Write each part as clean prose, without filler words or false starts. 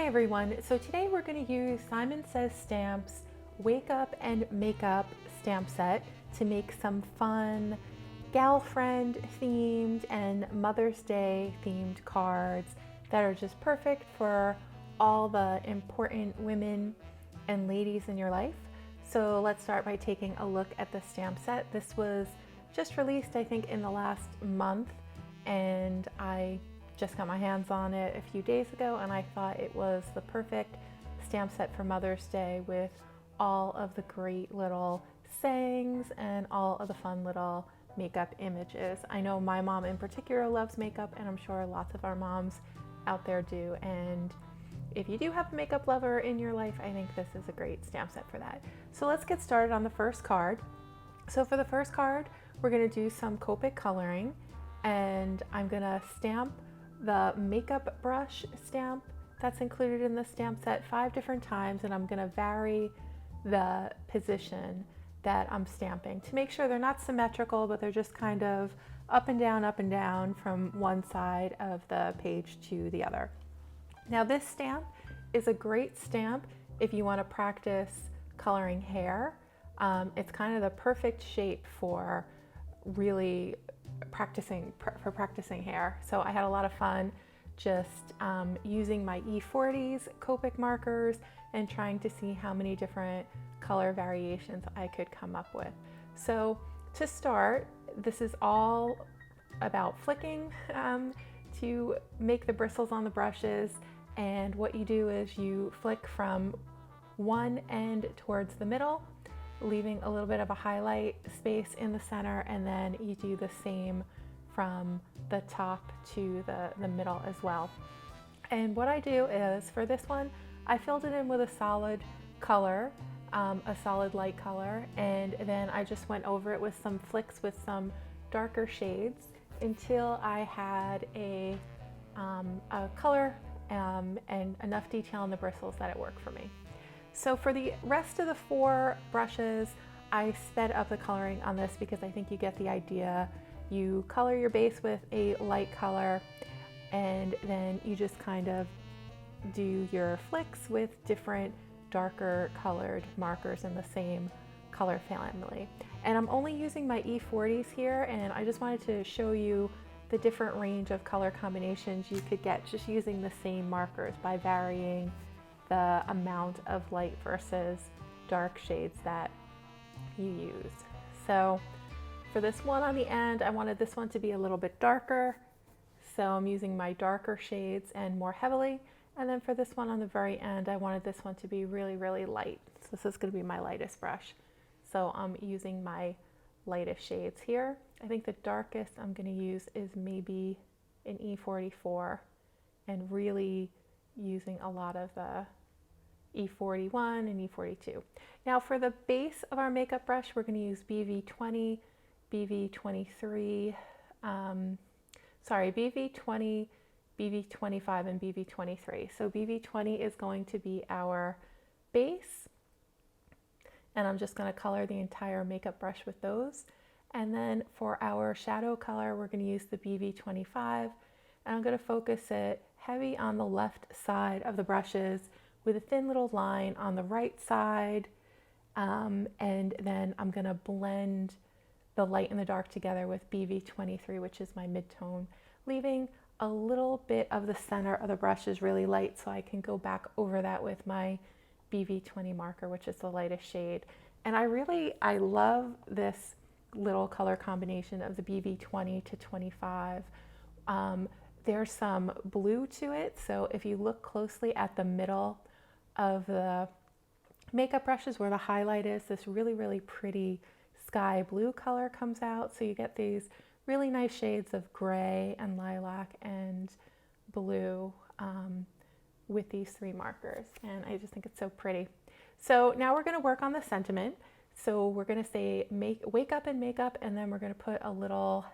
Hi everyone, so today we're going to use Simon Says Stamps Wake Up and Makeup stamp set to make some fun gal-friend themed and Mother's Day themed cards that are just perfect for all the important women and ladies in your life. So let's start by taking a look at the stamp set. This was just released, I think, in the last month, and I just got my hands on it a few days ago, and I thought it was the perfect stamp set for Mother's Day with all of the great little sayings and all of the fun little makeup images. I know my mom in particular loves makeup, and I'm sure lots of our moms out there do. And if you do have a makeup lover in your life, I think this is a great stamp set for that. So let's get started on the first card. So for the first card, we're going to do some Copic coloring, and I'm going to stamp the makeup brush stamp that's included in the stamp set 5 different times, and I'm going to vary the position that I'm stamping to make sure they're not symmetrical, but they're just kind of up and down from one side of the page to the other. Now this stamp is a great stamp if you want to practice coloring hair. It's kind of the perfect shape for really practicing hair. So I had a lot of fun just using my E40s Copic markers and trying to see how many different color variations I could come up with. So to start, this is all about flicking to make the bristles on the brushes, and what you do is you flick from one end towards the middle, leaving a little bit of a highlight space in the center, and then you do the same from the top to the middle as well. And what I do is, for this one, I filled it in with a solid color, a solid light color, and then I just went over it with some flicks with some darker shades until I had a color and enough detail in the bristles that it worked for me. So for the rest of the 4 brushes, I sped up the coloring on this because I think you get the idea. You color your base with a light color, and then you just kind of do your flicks with different darker colored markers in the same color family. And I'm only using my E40s here, and I just wanted to show you the different range of color combinations you could get just using the same markers by varying the amount of light versus dark shades that you use. So for this one on the end, I wanted this one to be a little bit darker, so I'm using my darker shades and more heavily. And then for this one on the very end, I wanted this one to be really, really light. So this is going to be my lightest brush. So I'm using my lightest shades here. I think the darkest I'm going to use is maybe an E44, and really using a lot of the E41 and E42. Now for the base of our makeup brush, we're going to use BV20, BV23, BV20, BV25, and BV23. So BV20 is going to be our base, and I'm just going to color the entire makeup brush with those. And then for our shadow color, we're going to use the BV25, and I'm going to focus it heavy on the left side of the brushes with a thin little line on the right side, and then I'm going to blend the light and the dark together with BV23, which is my mid-tone, leaving a little bit of the center of the brush is really light, so I can go back over that with my BV20 marker, which is the lightest shade. And I love this little color combination of the BV20 to 25. There's some blue to it, so if you look closely at the middle of the makeup brushes where the highlight is, this really, really pretty sky blue color comes out. So you get these really nice shades of gray and lilac and blue with these 3 markers, and I just think it's so pretty. So now we're going to work on the sentiment. So we're going to say wake up and makeup, and then we're going to put a little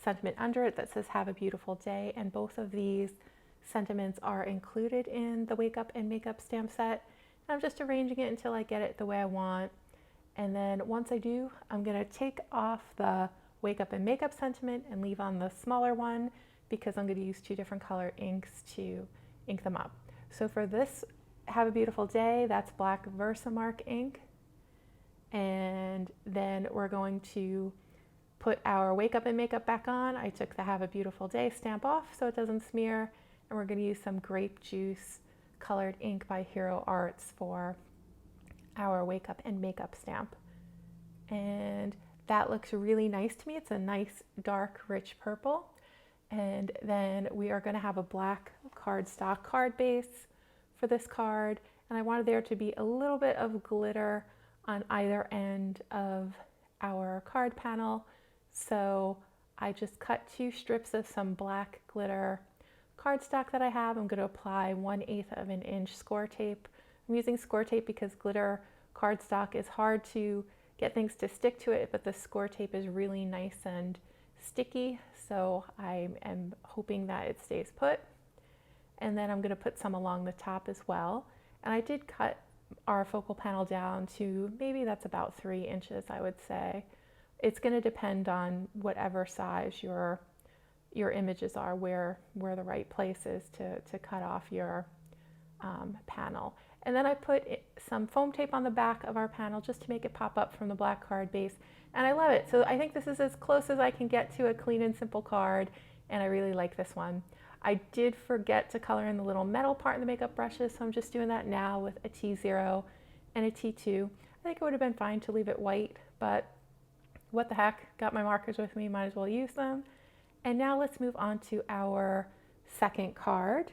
sentiment under it that says have a beautiful day, and both of these sentiments are included in the wake up and makeup stamp set. And I'm just arranging it until I get it the way I want, and then once I do, I'm going to take off the wake up and makeup sentiment and leave on the smaller one because I'm going to use 2 different color inks to ink them up. So for this Have a Beautiful Day, that's black Versamark ink. And then we're going to put our Wake Up and Makeup back on. I took the Have a Beautiful Day stamp off so it doesn't smear. And we're going to use some grape juice colored ink by Hero Arts for our Wake Up and Makeup stamp. And that looks really nice to me. It's a nice dark rich purple. And then we are going to have a black cardstock card base for this card. And I wanted there to be a little bit of glitter on either end of our card panel. So I just cut 2 strips of some black glitter cardstock that I have. I'm going to apply 1/8 of an inch score tape. I'm using score tape because glitter cardstock is hard to get things to stick to it, but the score tape is really nice and sticky. So I am hoping that it stays put. And then I'm going to put some along the top as well. And I did cut our focal panel down to maybe that's about 3 inches, I would say. It's going to depend on whatever size your images are, where the right place is to cut off your panel. And then I put some foam tape on the back of our panel just to make it pop up from the black card base. And I love it. So I think this is as close as I can get to a clean and simple card. And I really like this one. I did forget to color in the little metal part in the makeup brushes, so I'm just doing that now with a T0 and a T2. I think it would have been fine to leave it white, but what the heck, got my markers with me, might as well use them. And now let's move on to our second card.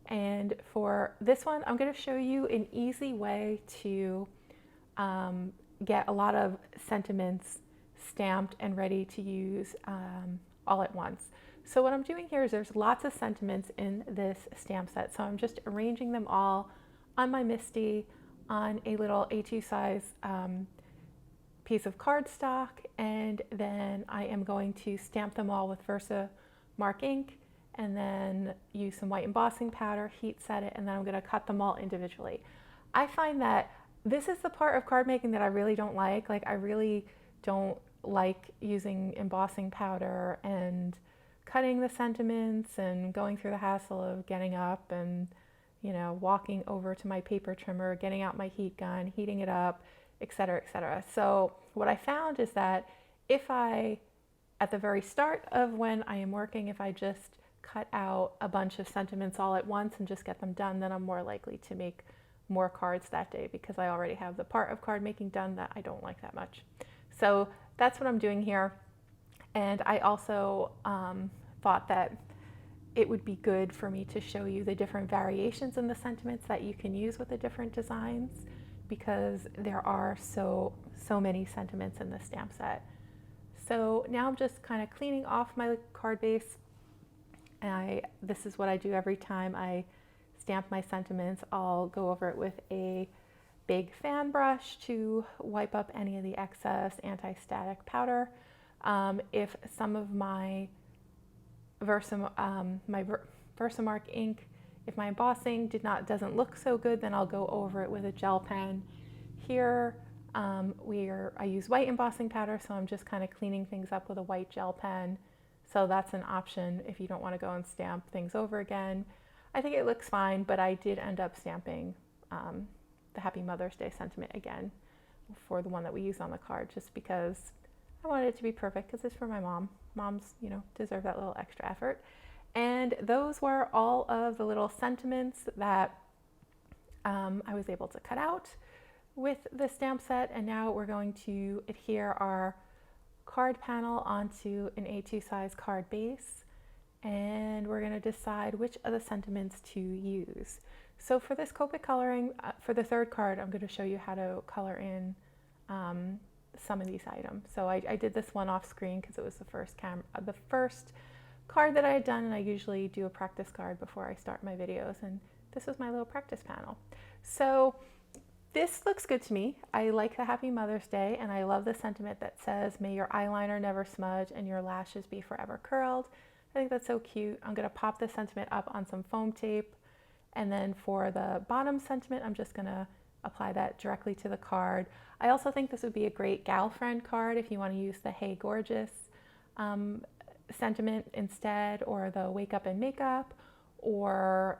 And for this one, I'm going to show you an easy way to get a lot of sentiments stamped and ready to use all at once. So what I'm doing here is there's lots of sentiments in this stamp set. So I'm just arranging them all on my MISTI on a little A2 size piece of cardstock. And then I am going to stamp them all with Versamark ink and then use some white embossing powder, heat set it, and then I'm going to cut them all individually. I find that this is the part of card making that I really don't like. Like I really don't like using embossing powder and cutting the sentiments and going through the hassle of getting up and, you know, walking over to my paper trimmer, getting out my heat gun, heating it up, etc., etc. So what I found is that if I, at the very start of when I am working, if I just cut out a bunch of sentiments all at once and just get them done, then I'm more likely to make more cards that day because I already have the part of card making done that I don't like that much. So that's what I'm doing here. And I also thought that it would be good for me to show you the different variations in the sentiments that you can use with the different designs because there are so many sentiments in the stamp set. So now I'm just kind of cleaning off my card base. And this is what I do every time I stamp my sentiments. I'll go over it with a big fan brush to wipe up any of the excess anti-static powder. If some of my Versamark ink, if my embossing doesn't look so good, then I'll go over it with a gel pen. Here I use white embossing powder, so I'm just kind of cleaning things up with a white gel pen. So that's an option if you don't want to go and stamp things over again. I think it looks fine, but I did end up stamping the Happy Mother's Day sentiment again for the one that we used on the card, just because I wanted it to be perfect because it's for my mom. Moms, you know, deserve that little extra effort. And those were all of the little sentiments that I was able to cut out with the stamp set. And now we're going to adhere our card panel onto an A2 size card base. And we're going to decide which of the sentiments to use. So for this Copic coloring, for the third card, I'm going to show you how to color in some of these items. So I did this one off screen because it was the first card that I had done, and I usually do a practice card before I start my videos, and this was my little practice panel. So this looks good to me. I like the Happy Mother's Day, and I love the sentiment that says, may your eyeliner never smudge and your lashes be forever curled. I think that's so cute. I'm going to pop this sentiment up on some foam tape, and then for the bottom sentiment, I'm just going to apply that directly to the card. I also think this would be a great gal friend card if you want to use the Hey Gorgeous sentiment instead, or the Wake Up and Makeup, or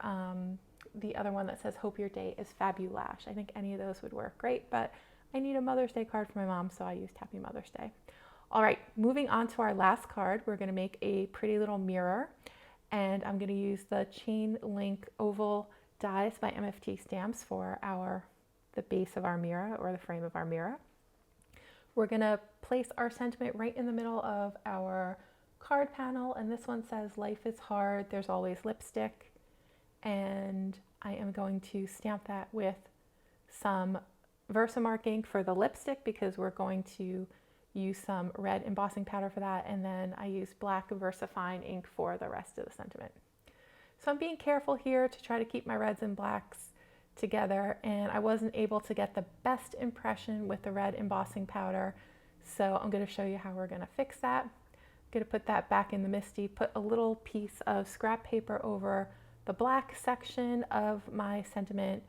the other one that says hope your day is fabulash. I think any of those would work great, but I need a Mother's Day card for my mom, so I used Happy Mother's Day. All right, moving on to our last card, we're gonna make a pretty little mirror, and I'm gonna use the Chain Link Oval Dies by MFT Stamps for the base of our mirror, or the frame of our mirror. We're gonna place our sentiment right in the middle of our card panel, and this one says, life is hard, there's always lipstick, and I am going to stamp that with some Versamark ink for the lipstick because we're going to use some red embossing powder for that, and then I use black VersaFine ink for the rest of the sentiment. So I'm being careful here to try to keep my reds and blacks together, and I wasn't able to get the best impression with the red embossing powder, so I'm going to show you how we're going to fix that. I'm going to put that back in the MISTI, put a little piece of scrap paper over the black section of my sentiment,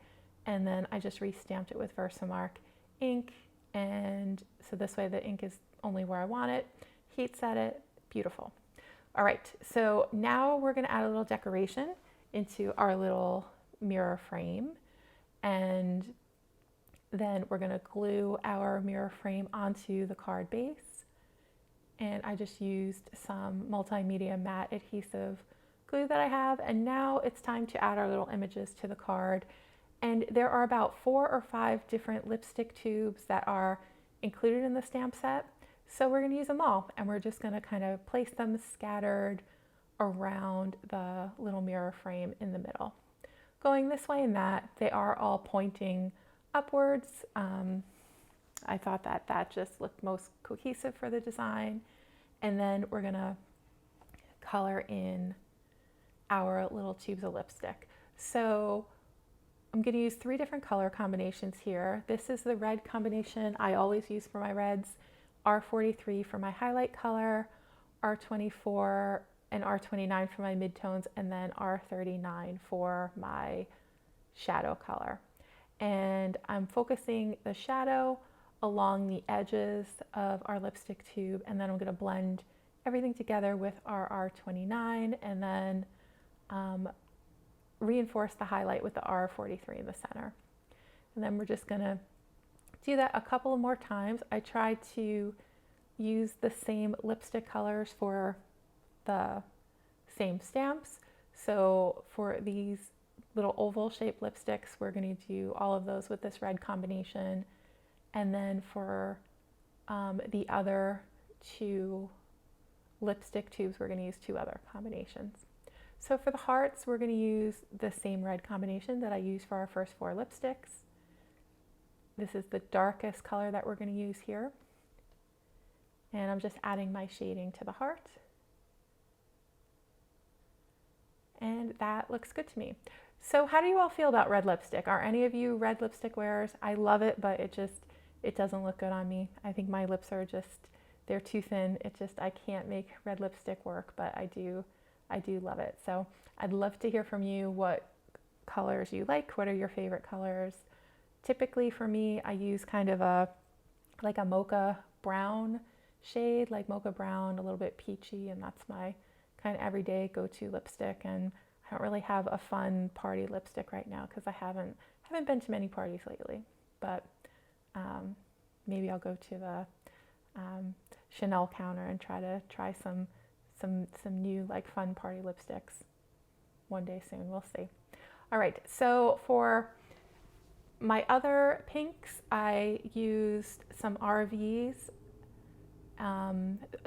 and then I just re-stamped it with Versamark ink, and so this way the ink is only where I want it. Heat set it, beautiful. All right, so now we're gonna add a little decoration into our little mirror frame, and then we're gonna glue our mirror frame onto the card base. And I just used some multimedia matte adhesive glue that I have, and now it's time to add our little images to the card. And there are about 4 or 5 different lipstick tubes that are included in the stamp set. So we're going to use them all, and we're just going to kind of place them scattered around the little mirror frame in the middle. Going this way and that, they are all pointing upwards. I thought that that just looked most cohesive for the design. And then we're going to color in our little tubes of lipstick. So I'm going to use 3 different color combinations here. This is the red combination I always use for my reds, R43 for my highlight color, R24 and R29 for my midtones, and then R39 for my shadow color. And I'm focusing the shadow along the edges of our lipstick tube, and then I'm going to blend everything together with our R29, and then reinforce the highlight with the R43 in the center. And then we're just gonna do that a couple more times. I tried to use the same lipstick colors for the same stamps. So for these little oval shaped lipsticks, we're gonna do all of those with this red combination. And then for the other 2 lipstick tubes, we're gonna use 2 other combinations. So for the hearts, we're going to use the same red combination that I used for our first 4 lipsticks. This is the darkest color that we're going to use here. And I'm just adding my shading to the heart. And that looks good to me. So how do you all feel about red lipstick? Are any of you red lipstick wearers? I love it, but it doesn't look good on me. I think my lips are they're too thin. I can't make red lipstick work, but I do love it. So I'd love to hear from you what colors you like. What are your favorite colors? Typically for me, I use kind of like a mocha brown shade, like mocha brown, a little bit peachy, and that's my kind of everyday go-to lipstick. And I don't really have a fun party lipstick right now because I haven't been to many parties lately. But maybe I'll go to the Chanel counter and try some new like fun party lipsticks one day soon. We'll see. All right, so for my other pinks, I used some RVs.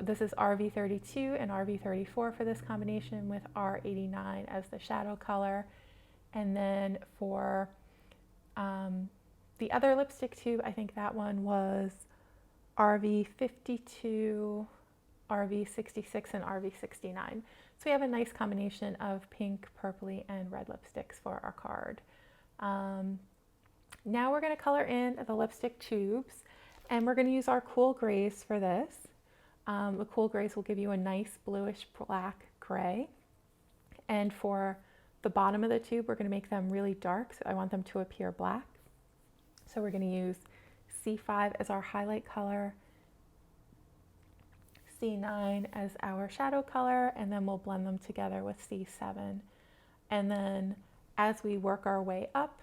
This is RV32 and RV34 for this combination, with R89 as the shadow color. And then for the other lipstick tube, I think that one was RV52, RV66, and RV69. So we have a nice combination of pink, purpley, and red lipsticks for our card. Now we're going to color in the lipstick tubes, and we're going to use our cool grays for this. The cool grays will give you a nice bluish black gray. And for the bottom of the tube, we're going to make them really dark, so I want them to appear black. So we're going to use C5 as our highlight color, C9 as our shadow color, and then we'll blend them together with C7. And then as we work our way up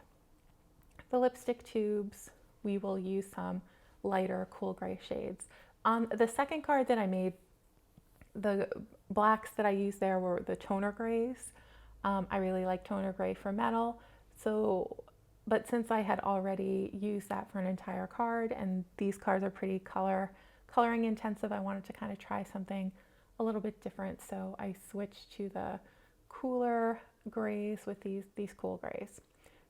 the lipstick tubes, we will use some lighter cool gray shades. On the second card that I made, the blacks that I used there were the toner grays. I really like toner gray for metal. So, but since I had already used that for an entire card, and these cards are pretty coloring intensive, I wanted to kind of try something a little bit different. So I switched to the cooler grays with these cool grays.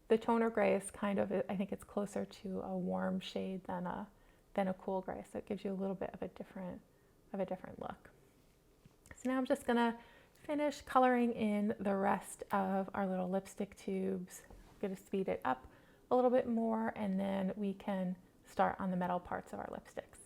The toner gray is kind of, I think it's closer to a warm shade than a cool gray. So it gives you a little bit of a different look. So now I'm just gonna finish coloring in the rest of our little lipstick tubes. I'm gonna speed it up a little bit more, and then we can start on the metal parts of our lipsticks.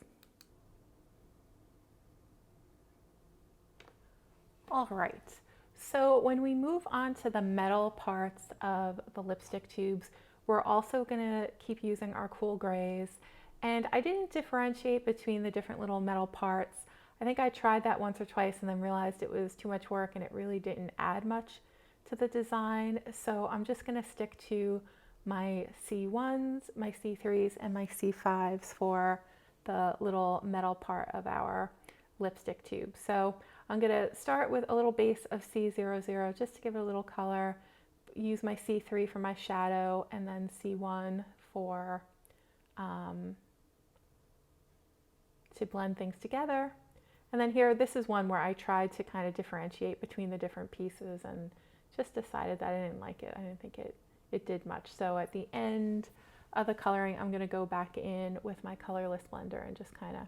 All right, so when we move on to the metal parts of the lipstick tubes, we're also gonna keep using our cool grays. And I didn't differentiate between the different little metal parts. I think I tried that once or twice and then realized it was too much work and it really didn't add much to the design. So I'm just gonna stick to my C1s, my C3s, and my C5s for the little metal part of our lipstick tube. So I'm gonna start with a little base of C00 just to give it a little color, use my C3 for my shadow, and then C1 for to blend things together. And then here, this is one where I tried to kind of differentiate between the different pieces and just decided that I didn't like it. I didn't think it did much. So at the end of the coloring, I'm gonna go back in with my colorless blender and just kind of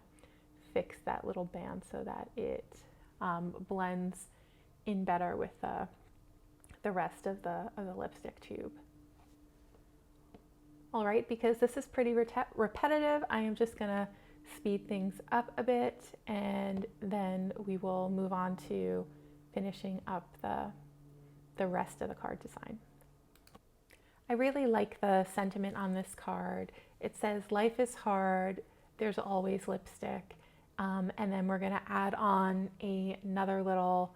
fix that little band so that it blends in better with the rest of the lipstick tube. All right, because this is pretty repetitive, I am just gonna speed things up a bit, and then we will move on to finishing up the rest of the card design. I really like the sentiment on this card. It says, life is hard, there's always lipstick. And then we're gonna add on another little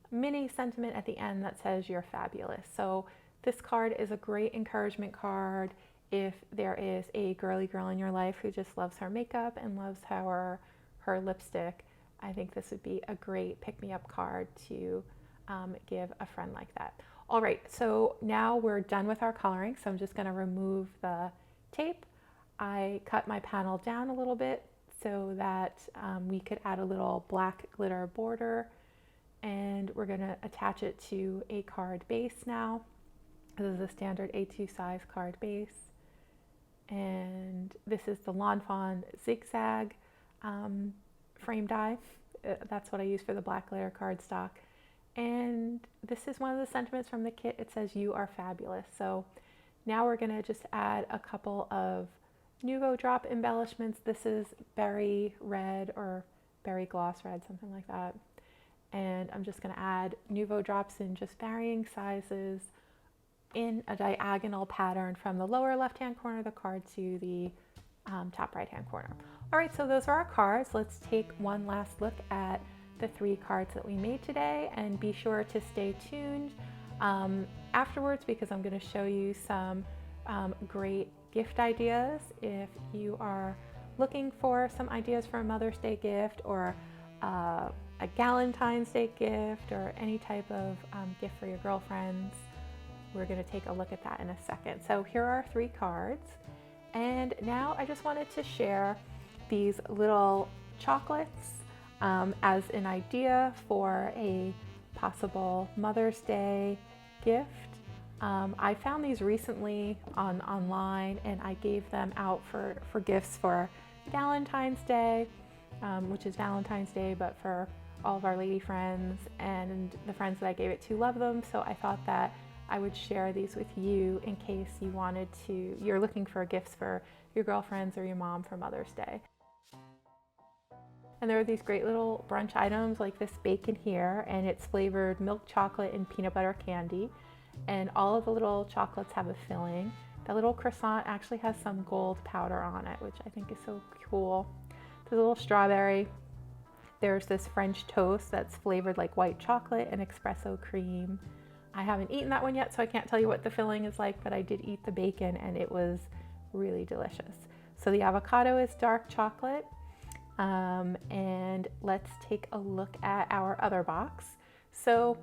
mini sentiment at the end that says, you're fabulous. So this card is a great encouragement card. If there is a girly girl in your life who just loves her makeup and loves her lipstick, I think this would be a great pick-me-up card to give a friend like that. All right, so now we're done with our coloring, so I'm just gonna remove the tape. I cut my panel down a little bit so that we could add a little black glitter border, and we're gonna attach it to a card base now. This is a standard A2 size card base. And this is the Lawn Fawn Zigzag frame die. That's what I use for the black glitter cardstock. And this is one of the sentiments from the kit. It says, you are fabulous. So now we're gonna just add a couple of Nuvo drop embellishments. This is berry red or berry gloss red, something like that. And I'm just gonna add Nuvo drops in just varying sizes in a diagonal pattern from the lower left-hand corner of the card to the top right-hand corner. All right, so those are our cards. Let's take one last look at the 3 cards that we made today, and be sure to stay tuned afterwards, because I'm gonna show you some great gift ideas. If you are looking for some ideas for a Mother's Day gift, or a Galentine's Day gift, or any type of gift for your girlfriends, we're going to take a look at that in a second. So here are 3 cards, and now I just wanted to share these little chocolates as an idea for a possible Mother's Day gift. I found these recently online, and I gave them out for gifts for Valentine's Day, which is Valentine's Day, but for all of our lady friends, and the friends that I gave it to love them. So I thought that I would share these with you in case you're looking for gifts for your girlfriends or your mom for Mother's Day. And there are these great little brunch items like this bacon here, and it's flavored milk chocolate and peanut butter candy. And all of the little chocolates have a filling. The little croissant actually has some gold powder on it, which I think is so cool. There's a little strawberry. There's this French toast that's flavored like white chocolate and espresso cream. I haven't eaten that one yet, so I can't tell you what the filling is like, but I did eat the bacon and it was really delicious. So the avocado is dark chocolate. And let's take a look at our other box. So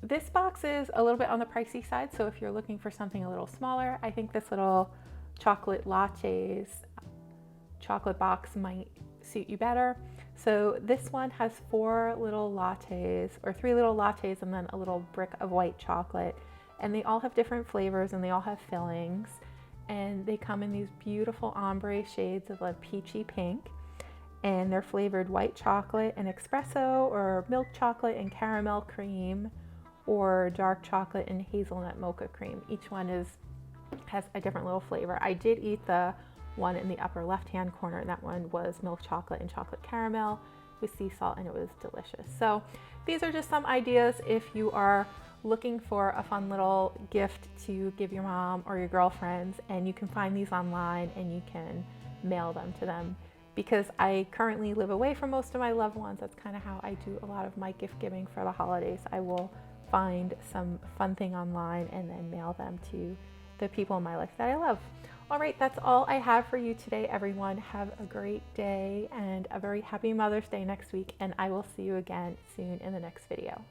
this box is a little bit on the pricey side, so if you're looking for something a little smaller, I think this little chocolate lattes chocolate box might suit you better. So this one has 4 little lattes, or 3 little lattes and then a little brick of white chocolate, and they all have different flavors and they all have fillings, and they come in these beautiful ombre shades of a peachy pink, and they're flavored white chocolate and espresso, or milk chocolate and caramel cream, or dark chocolate and hazelnut mocha cream. Each one has a different little flavor. I did eat the one in the upper left hand corner, and that one was milk chocolate and chocolate caramel with sea salt, and it was delicious. So these are just some ideas if you are looking for a fun little gift to give your mom or your girlfriends, and you can find these online and you can mail them to them. Because I currently live away from most of my loved ones, that's kind of how I do a lot of my gift giving for the holidays. I will find some fun thing online and then mail them to the people in my life that I love. All right, that's all I have for you today, everyone. Have a great day and a very happy Mother's Day next week, and I will see you again soon in the next video.